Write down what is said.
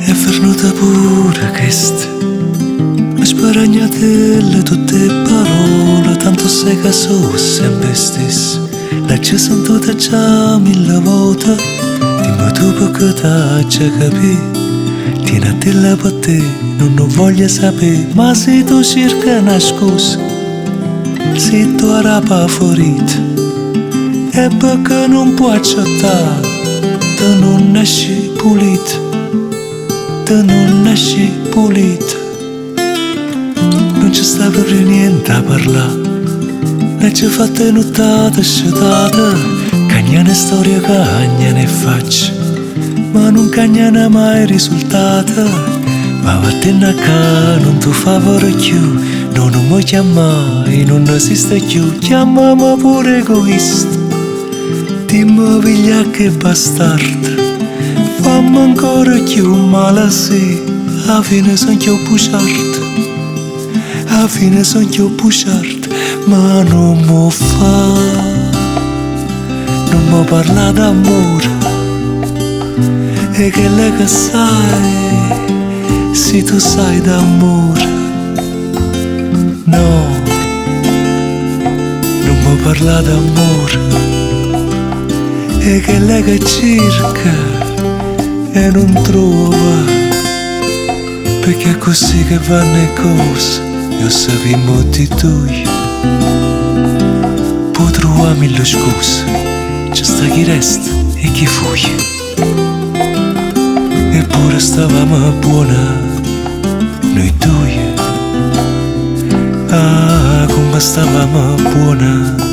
È venuta pure questa, mi sparagnatelle tutte parole, tanto sei che so sempre stesso. La ci sentita già mille volte, dimmi tu perché t'hai già capito. Tieni a te la per te, non lo voglio sapere, ma se tu cerca una scusa, se tu arrapa ferita, è perché non puoi accettare, te non nasci pulita. Te non nasci pulita, non ci sta proprio niente a parlare, ne ci fatte nottate scetate, cagnane storia cagnane faccia, ma non cagnane mai risultate, ma vattene a ca non tu favore più, non mi chiamai, non esiste più, chiamami pure egoista, dimmi piglia che bastardo. Fammi ancora più male sì, alla fine sono più bugiardo, alla fine sono più bugiardo, ma non mi fa, non mi parla d'amore, e che lei che sai, se tu sai d'amore, no, non mi parla d'amore, e che lei che cerca, e non trova, perché è così che vanno le cose, io sappiamo di tu, puoi trovare mille scuse, c'è sta chi resta e chi fugge, eppure stavamo buona, noi due, ah come stavamo buona.